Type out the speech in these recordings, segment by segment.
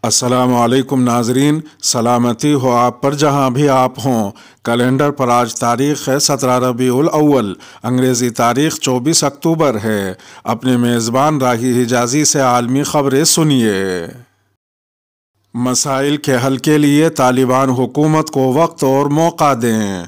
السلام علیکم ناظرین، سلامتی ہو آپ پر جہاں بھی آپ ہوں۔ کیلنڈر پر آج تاریخ ہے 17 ربیع الاول، انگریزی تاریخ 24 اکتوبر ہے۔ اپنے میزبان راہی حجازی سے عالمی خبریں سنیے۔ مسائل کے حل کے لیے طالبان حکومت کو وقت اور موقع دیں۔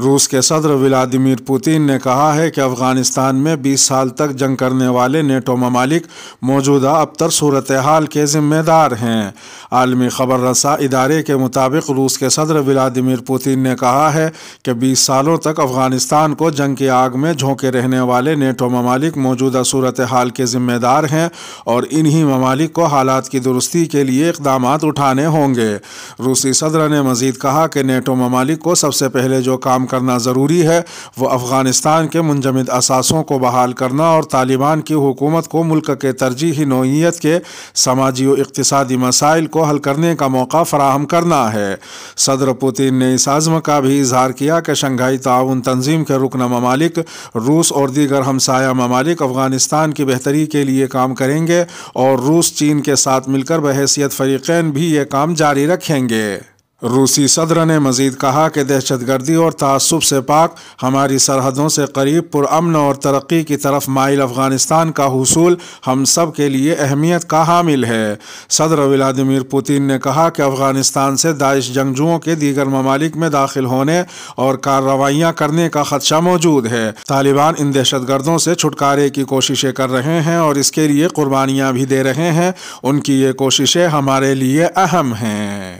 روس کے صدر ولادیمیر پوتین نے کہا ہے کہ افغانستان میں 20 سال تک جنگ کرنے والے نیٹو ممالک موجودہ ابتر صورتحال کے ذمہ دار ہیں۔ عالمی خبر رساں ادارے کے مطابق روس کے صدر ولادیمیر پوتین نے کہا ہے کہ 20 سالوں تک افغانستان کو جنگ کی آگ میں جھونکے رہنے والے نیٹو ممالک موجودہ صورتحال کے ذمہ دار ہیں اور انہی ممالک کو حالات کی درستی کے لیے اقدامات اٹھانے ہوں گے۔ روسی صدر نے مزید کہا کہ نیٹو ممالک کو سب سے پہلے جو کام کرنا ضروری ہے وہ افغانستان کے منجمد اثاثوں کو بحال کرنا اور طالبان کی حکومت کو ملک کے ترجیحی نوعیت کے سماجی و اقتصادی مسائل کو حل کرنے کا موقع فراہم کرنا ہے۔ صدر پوتین نے اس عزم کا بھی اظہار کیا کہ شنگھائی تعاون تنظیم کے رکن ممالک روس اور دیگر ہمسایہ ممالک افغانستان کی بہتری کے لیے کام کریں گے اور روس چین کے ساتھ مل کر بحیثیت فریقین بھی یہ کام جاری رکھیں گے۔ روسی صدر نے مزید کہا کہ دہشت گردی اور تعصب سے پاک ہماری سرحدوں سے قریب پرامن اور ترقی کی طرف مائل افغانستان کا حصول ہم سب کے لیے اہمیت کا حامل ہے۔ صدر ولادیمیر پوتین نے کہا کہ افغانستان سے داعش جنگجوؤں کے دیگر ممالک میں داخل ہونے اور کارروائیاں کرنے کا خدشہ موجود ہے۔ طالبان ان دہشت گردوں سے چھٹکارے کی کوششیں کر رہے ہیں اور اس کے لیے قربانیاں بھی دے رہے ہیں۔ ان کی یہ کوششیں ہمارے لیے اہم ہیں۔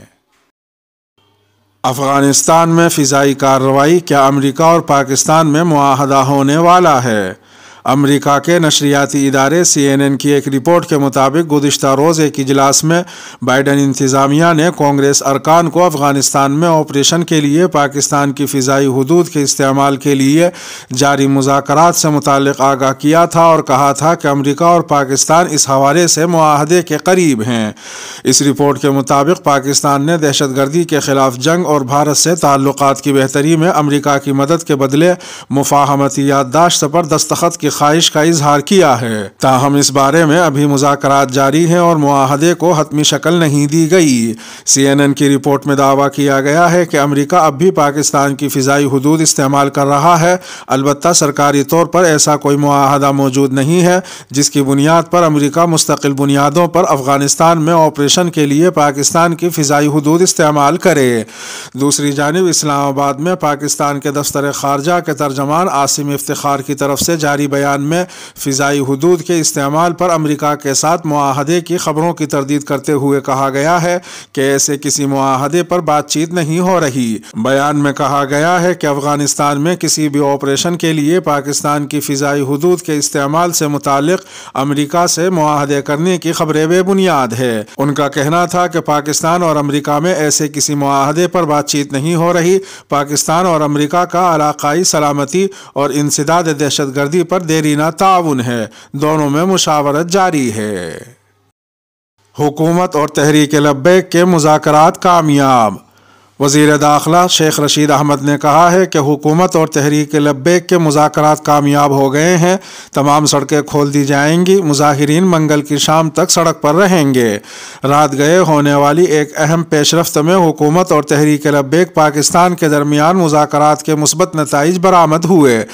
افغانستان میں فضائی کارروائی، کیا امریکہ اور پاکستان میں معاہدہ ہونے والا ہے؟ امریکہ کے نشریاتی ادارے CNN کی ایک رپورٹ کے مطابق گزشتہ روز ایک اجلاس میں بائیڈن انتظامیہ نے کانگریس ارکان کو افغانستان میں آپریشن کے لیے پاکستان کی فضائی حدود کے استعمال کے لیے جاری مذاکرات سے متعلق آگاہ کیا تھا اور کہا تھا کہ امریکہ اور پاکستان اس حوالے سے معاہدے کے قریب ہیں۔ اس رپورٹ کے مطابق پاکستان نے دہشت گردی کے خلاف جنگ اور بھارت سے تعلقات کی بہتری میں امریکہ کی مدد کے بدلے مفاہمتی یادداشت پر دستخط کی خواہش کا اظہار کیا ہے۔ تاہم اس بارے میں ابھی مذاکرات جاری ہیں اور معاہدے کو حتمی شکل نہیں دی گئی۔ CNN کی رپورٹ میں دعویٰ کیا گیا ہے کہ امریکہ اب بھی پاکستان کی فضائی حدود استعمال کر رہا ہے، البتہ سرکاری طور پر ایسا کوئی معاہدہ موجود نہیں ہے جس کی بنیاد پر امریکہ مستقل بنیادوں پر افغانستان میں آپریشن کے لیے پاکستان کی فضائی حدود استعمال کرے۔ دوسری جانب اسلام آباد میں پاکستان کے دفتر خارجہ کے ترجمان عاصم افتخار کی طرف سے جاری بیان میں فضائی حدود کے استعمال پر امریکہ کے ساتھ معاہدے کی خبروں کی تردید کرتے ہوئے کہا گیا ہے کہ ایسے کسی معاہدے پر بات چیت نہیں ہو رہی۔ بیان میں کہا گیا ہے کہ افغانستان میں کسی بھی آپریشن کے لیے پاکستان کی فضائی حدود کے استعمال سے متعلق امریکہ سے معاہدے کرنے کی خبریں بے بنیاد ہے۔ ان کا کہنا تھا کہ پاکستان اور امریکہ میں ایسے کسی معاہدے پر بات چیت نہیں ہو رہی۔ پاکستان اور امریکہ کا علاقائی سلامتی اور انسداد دہشت گردی پر دیرینہ تعاون ہے، دونوں میں مشاورت جاری ہے۔ حکومت اور تحریک لبیک کے مذاکرات کامیاب۔ وزیر داخلہ شیخ رشید احمد نے کہا ہے کہ حکومت اور تحریک لبیک کے مذاکرات کامیاب ہو گئے ہیں، تمام سڑکیں کھول دی جائیں گی، مظاہرین منگل کی شام تک سڑک پر رہیں گے۔ رات گئے ہونے والی ایک اہم پیش رفت میں حکومت اور تحریک لبیک پاکستان کے درمیان مذاکرات کے مثبت نتائج برآمد ہوئے۔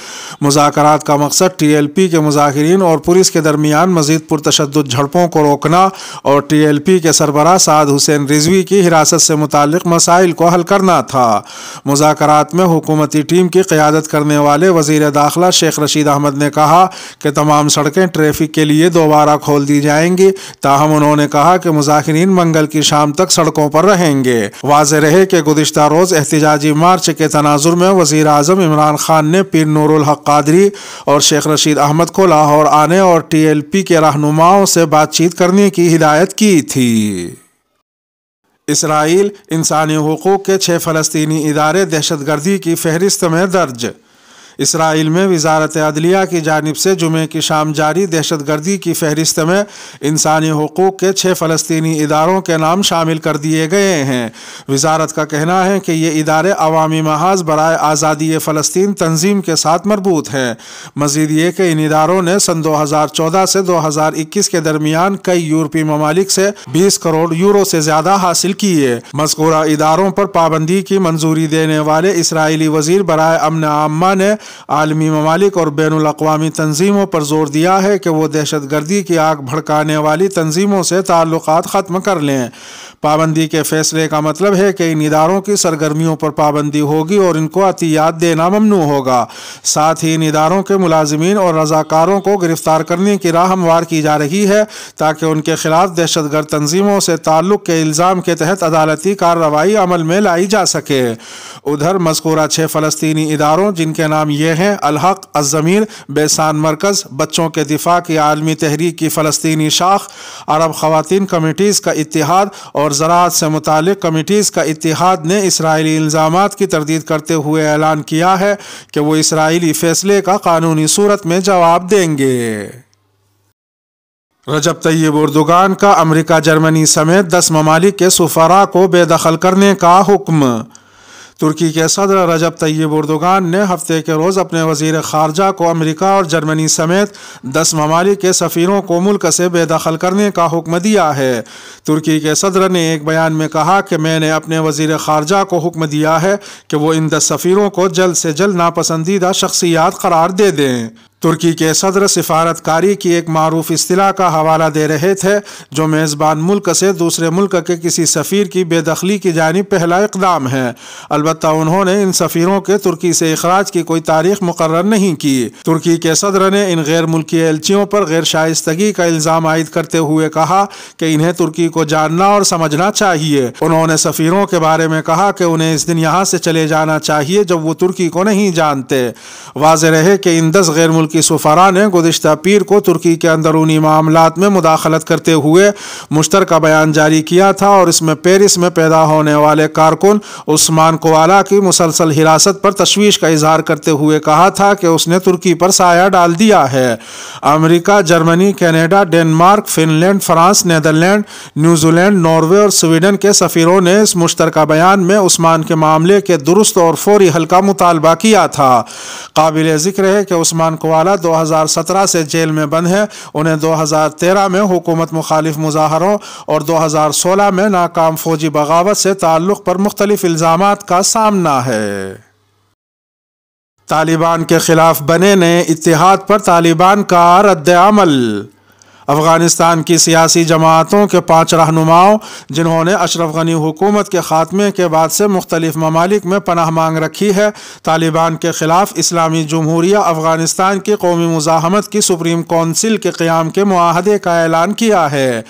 مذاکرات کا مقصد TLP کے مظاہرین اور پولیس کے درمیان مزید پرتشدد جھڑپوں کو روکنا اور TLP کے سربراہ سعد حسین رضوی کی حراست سے متعلق مسائل کو حل کرنا تھا۔ مذاکرات میں حکومتی ٹیم کی قیادت کرنے والے وزیر داخلہ شیخ رشید احمد نے کہا کہ تمام سڑکیں ٹریفک کے لیے دوبارہ کھول دی جائیں گی، تاہم انہوں نے کہا کہ مظاہرین منگل کی شام تک سڑکوں پر رہیں گے۔ واضح رہے کہ گزشتہ روز احتجاجی مارچ کے تناظر میں وزیر اعظم عمران خان نے پیر نور الحق قادری اور شیخ رشید احمد کو لاہور آنے اور TLP کے رہنماؤں سے بات چیت کرنے کی ہدایت کی تھی۔ اسرائیل انسانی حقوق کے 6 فلسطینی ادارے دہشت گردی کی فہرست میں درج۔ اسرائیل میں وزارت عدلیہ کی جانب سے جمعے کی شام جاری دہشت گردی کی فہرست میں انسانی حقوق کے 6 فلسطینی اداروں کے نام شامل کر دیے گئے ہیں۔ وزارت کا کہنا ہے کہ یہ ادارے عوامی محاذ برائے آزادی فلسطین تنظیم کے ساتھ مربوط ہیں۔ مزید یہ کہ ان اداروں نے سن 2014 سے 2021 کے درمیان کئی یورپی ممالک سے 20 کروڑ یورو سے زیادہ حاصل کیے۔ مذکورہ اداروں پر پابندی کی منظوری دینے والے اسرائیلی وزیر برائے امن عامہ نے عالمی ممالک اور بین الاقوامی تنظیموں پر زور دیا ہے کہ وہ دہشت گردی کی آگ بھڑکانے والی تنظیموں سے تعلقات ختم کر لیں۔ پابندی کے فیصلے کا مطلب ہے کہ ان اداروں کی سرگرمیوں پر پابندی ہوگی اور ان کو عطیات دینا ممنوع ہوگا۔ ساتھ ہی ان اداروں کے ملازمین اور رضاکاروں کو گرفتار کرنے کی راہ ہموار کی جا رہی ہے تاکہ ان کے خلاف دہشت گرد تنظیموں سے تعلق کے الزام کے تحت عدالتی کارروائی عمل میں لائی جا سکے۔ ادھر مذکورہ 6 فلسطینی اداروں جن کے نام یہ ہیں الحق، الضمیر، بیسان مرکز، بچوں کے دفاع کی عالمی تحریک کی فلسطینی شاخ، عرب خواتین کمیٹیز کا اتحاد اور زراعت سے متعلق کمیٹیز کا اتحاد نے اسرائیلی الزامات کی تردید کرتے ہوئے اعلان کیا ہے کہ وہ اسرائیلی فیصلے کا قانونی صورت میں جواب دیں گے۔ رجب طیب اردوغان کا امریکہ، جرمنی سمیت 10 ممالک کے سفراء کو بے دخل کرنے کا حکم۔ ترکی کے صدر رجب طیب اردوغان نے ہفتے کے روز اپنے وزیر خارجہ کو امریکہ اور جرمنی سمیت 10 ممالک کے سفیروں کو ملک سے بے دخل کرنے کا حکم دیا ہے۔ ترکی کے صدر نے ایک بیان میں کہا کہ میں نے اپنے وزیر خارجہ کو حکم دیا ہے کہ وہ ان 10 سفیروں کو جلد سے جلد ناپسندیدہ شخصیات قرار دے دیں۔ ترکی کے صدر سفارتکاری کی ایک معروف اصطلاح کا حوالہ دے رہے تھے جو میزبان ملک سے دوسرے ملک کے کسی سفیر کی بے دخلی کی جانب پہلا اقدام ہے۔ البتہ انہوں نے ان سفیروں کے ترکی سے اخراج کی کوئی تاریخ مقرر نہیں کی۔ ترکی کے صدر نے ان غیر ملکی ایلچیوں پر غیر شائستگی کا الزام عائد کرتے ہوئے کہا کہ انہیں ترکی کو جاننا اور سمجھنا چاہیے۔ انہوں نے سفیروں کے بارے میں کہا کہ انہیں اس دن یہاں سے چلے جانا چاہیے جب وہ ترکی کو نہیں جانتے۔ واضح رہے کہ ان 10 غیر ملکی سفراء نے گزشتہ پیر کو ترکی کے اندرونی معاملات میں مداخلت کرتے ہوئے مشترکہ بیان جاری کیا تھا اور اس میں پیرس میں پیدا ہونے والے کارکن عثمان کوالا کی مسلسل حراست پر تشویش کا اظہار کرتے ہوئے کہا تھا کہ اس نے ترکی پر سایہ ڈال دیا ہے۔ امریکہ، Germany, Canada, Denmark, Finland, France, Netherland, New لینڈ، ناروے اور سویڈن کے سفیروں نے اس مشترکہ بیان میں عثمان کے معاملے کے درست اور فوری حل کا مطالبہ کیا تھا۔ قابل ذکر ہے کہ عثمان کوالا 2017 سے جیل میں بند ہے۔ انہیں 2013 میں حکومت مخالف مظاہروں اور 2016 میں ناکام فوجی بغاوت سے تعلق پر مختلف الزامات کا سامنا ہے۔ طالبان کے خلاف بنے نئے اتحاد پر طالبان کا رد عمل۔ افغانستان کی سیاسی جماعتوں کے 5 رہنماؤں جنہوں نے اشرف غنی حکومت کے خاتمے کے بعد سے مختلف ممالک میں پناہ مانگ رکھی ہے، طالبان کے خلاف اسلامی جمہوریہ افغانستان کی قومی مزاحمت کی سپریم کونسل کے قیام کے معاہدے کا اعلان کیا ہے۔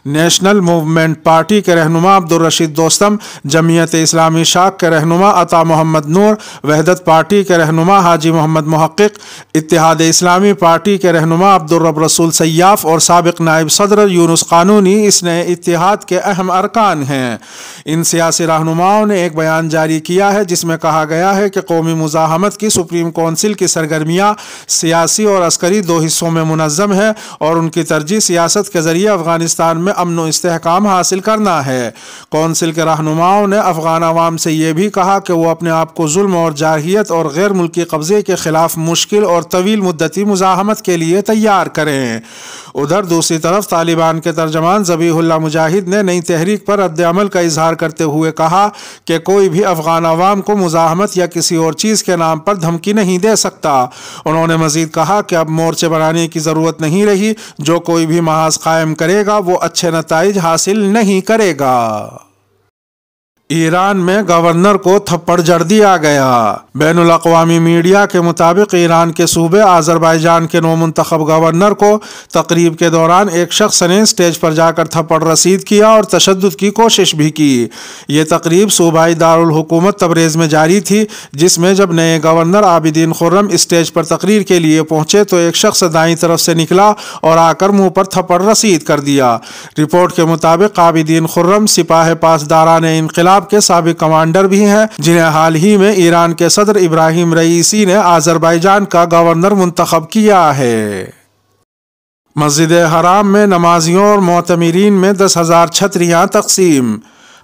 نیشنل موومنٹ پارٹی کے رہنما عبدالرشید دوستم، جمعیت اسلامی شاخ کے رہنما عطا محمد نور، وحدت پارٹی کے رہنما حاجی محمد محقق، اتحاد اسلامی پارٹی کے رہنما عبدالرب رسول سیاف اور سابق نائب صدر یونس قانونی اس نئے اتحاد کے اہم ارکان ہیں۔ ان سیاسی رہنماؤں نے ایک بیان جاری کیا ہے جس میں کہا گیا ہے کہ قومی مزاحمت کی سپریم کونسل کی سرگرمیاں سیاسی اور عسکری 2 حصوں میں منظم ہے اور ان کی ترجیح سیاست کے ذریعے افغانستان میں امن و استحکام حاصل کرنا ہے۔ کونسل کے رہنماؤں نے افغان عوام سے یہ بھی کہا کہ وہ اپنے آپ کو ظلم اور جارحیت اور غیر ملکی قبضے کے خلاف مشکل اور طویل مدتی مزاحمت کے لیے تیار کریں۔ ادھر دوسری طرف طالبان کے ترجمان ذبیح اللہ مجاہد نے نئی تحریک پر رد عمل کا اظہار کرتے ہوئے کہا کہ کوئی بھی افغان عوام کو مزاحمت یا کسی اور چیز کے نام پر دھمکی نہیں دے سکتا۔ انہوں نے مزید کہا کہ اب مورچے بنانے کی ضرورت نہیں رہی، جو کوئی بھی محاذ قائم کرے گا وہ اچھے نتائج حاصل نہیں کرے گا۔ ایران میں گورنر کو تھپڑ جڑ دیا گیا۔ بین الاقوامی میڈیا کے مطابق ایران کے صوبے آذربائیجان کے نو منتخب گورنر کو تقریب کے دوران ایک شخص نے اسٹیج پر جا کر تھپڑ رسید کیا اور تشدد کی کوشش بھی کی۔ یہ تقریب صوبائی دارالحکومت تبریز میں جاری تھی، جس میں جب نئے گورنر عابدین خرم اسٹیج پر تقریر کے لیے پہنچے تو ایک شخص دائیں طرف سے نکلا اور آ کر منہ پر تھپڑ رسید کر دیا۔ رپورٹ کے مطابق عابدین خرم سپاہ پاسداران انقلاب انقلاب کے سابق کمانڈر بھی ہیں، جنہیں حال ہی میں ایران کے صدر ابراہیم رئیسی نے آذربائیجان کا گورنر منتخب کیا ہے۔ مسجد حرام میں نمازیوں اور معتمرین میں 10,000 چھتریاں تقسیم۔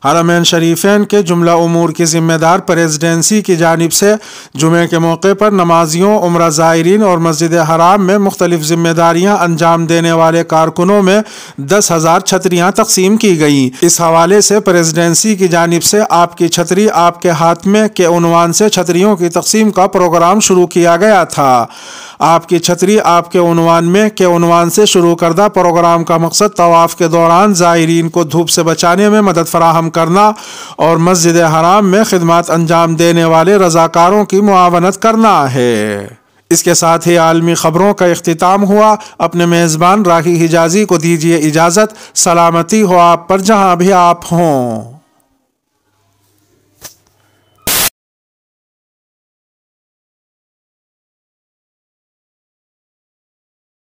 حرمین شریفین کے جملہ امور کی ذمہ دار پریزیڈنسی کی جانب سے جمعے کے موقع پر نمازیوں، عمرہ زائرین اور مسجد حرام میں مختلف ذمہ داریاں انجام دینے والے کارکنوں میں 10,000 چھتریاں تقسیم کی گئیں۔ اس حوالے سے پریزیڈنسی کی جانب سے آپ کی چھتری آپ کے ہاتھ میں کے عنوان سے چھتریوں کی تقسیم کا پروگرام شروع کیا گیا تھا۔ آپ کی چھتری آپ کے عنوان میں کے عنوان سے شروع کردہ پروگرام کا مقصد طواف کے دوران زائرین کو دھوپ سے بچانے میں مدد فراہم کرنا اور مسجد حرام میں خدمات انجام دینے والے رضاکاروں کی معاونت کرنا ہے۔ اس کے ساتھ ہی عالمی خبروں کا اختتام ہوا۔ اپنے میزبان راہی حجازی کو دیجیے اجازت۔ سلامتی ہو آپ پر جہاں بھی آپ ہوں۔